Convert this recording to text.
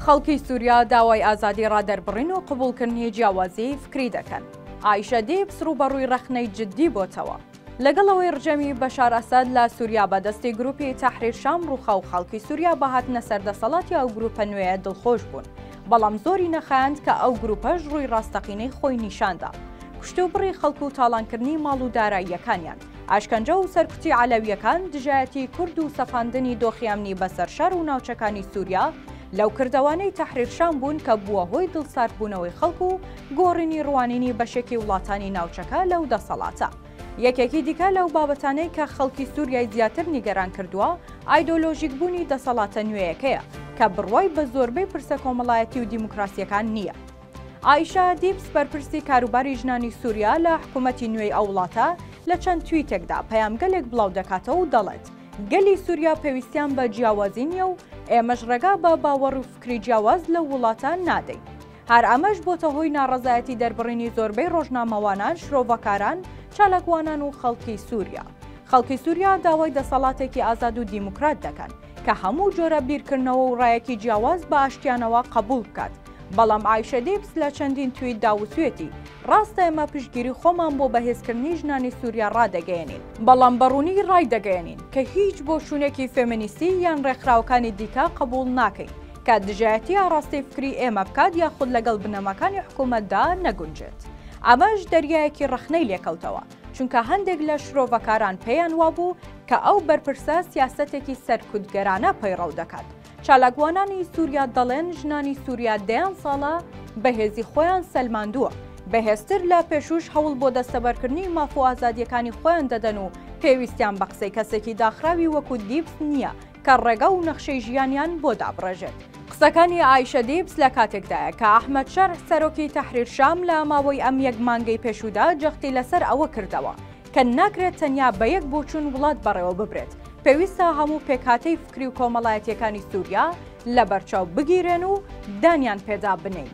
خەڵکی سووریا داوای ئازادی ڕادەربڕین و قبولکردنی جیاوازی فکری دەکەن. عایشە دیبس ڕوبەڕووی رەخنەی جددی بۆتەوە. لەگەڵەوەی ڕجەمی بەشار ئەسەد لە سووریا بەدەستی گروپی تەحریر شام ڕووخە و خەڵکی سووریا بەهاتنە سەردەسەڵاتی ئەو گروپە نوێیە دڵخۆش بوون. بەڵام زۆری نەخایاند کە ئەو گروپەش ڕووی ڕاستەقینەی خۆی نیشاندا. کشتوبڕی خەڵکو و تاڵانکردنی ماڵ و داراییەکانیان، ئاشکەنجە و سەرکوتی عەلەویەکان، دژایەتی کورد و سەفاندنی دۆخیامنی بەسەر شار و ناوچەکانی سووریا لەو کردەوانەی تەحریر شام بوون کە بووە هۆی دڵساردبوونەوەی خەڵکو و گۆڕینی ڕوانینی بەشێکی وڵاتانی ناوچەکە لەو دەسەڵاتە. یەکێکی دیکە لەو بابەتانەی کە خەڵکی سووریای زیاتر نیگەران کردووە ئایدۆلۆژیک بوونی دەسەڵاتە نوێیەکەیە کە بڕوای بە زۆربەی پرسە کۆمەڵایەتی و دیموکراسیەکان نییە. عایشە دیبس بەرپرسی کاروباری ژنانی سووریا لە حکوومەتی نوێی ئەو وڵاتە لە چەند تویتێکدا پەیامگەلێک بڵاو دەکاتەوە و دەڵێت گەلی سووریا پێویستیان بە جیاوازی نییە و ئێمەش ڕێگا بە باوەڕ و فکری جیاواز لە وڵاتان نادەین. هەر ئەمەش بۆتە هۆی ناڕەزایەتی دەربڕینی زۆربەی ڕۆژنامەوانان، شرۆڤەکاران، چالاکوانان و خەڵکی سووریا. خەڵکی سووریا داوای دەسەڵاتێکی ئازاد و دیموکرات دەکەن کە هەموو جۆرە بیرکردنەوە و ڕایەکی جیاواز بە ئاشتیانەوە قبول بکات. بەڵام عایشە دیبس لە چەندین تویت داوسوێتی ڕاستە ئێمە پشتگیری خۆمان بۆ بەهێزکردنی ژنانی سووریا ڕادەگەیەنین، بەڵام بەڕوونی ڕای دەگەیەنین کە هیچ بۆ شوونێکی فێمینیستی یان ڕێکخراوەکانی دیکە قبول ناکەین کە دژایەتی ئاڕاستی فکری ئێمە بکات یاخود لەگەڵ بنەماکانی حکوومەتدا نەگونجێت. ئەمەش دەریایەکی ڕەخنەی لێکەوتەوە، چونکە هەندێک لە شرۆڤەکاران پێیان وابوو کە ئەو بەرپرسە سیاسەتێکی سەرکوتگەرانە پەیڕەو دەکات. چالاکوانانی سووریا دەڵێن ژنانی سووریا دەیان ساڵە بەهێزی خۆیان سەلماندووە، بەهێزتر لە پێشوش هەوڵ بۆ دەستەبەرکردنی مافۆ ئازادیەکانی خۆیان دەدەن و پێویستیان بە قسەی کەسێکی داخراوی وەکو دیبس نییە کە ڕێگە و نەخشەی ژیانیان بۆ دابڕێژێت. قسەکانی عایشە دیبس لە کاتێکدایە کە ئەحمەد شەرح سەرۆکی تەحریر شام لە ماوەی ئەم یەک مانگەی پێشوودا جەختی لەسەر ئەوە کردەوە کە ناکرێت تەنیا بە یەک بۆچوون وڵات بەڕێوە ببرێت، پێویستە هەموو پێکهاتەی فکری و کۆمەڵایەتیەکانی سووریا لە بەرچاو بگیرێن و دانیان پێدا بنین.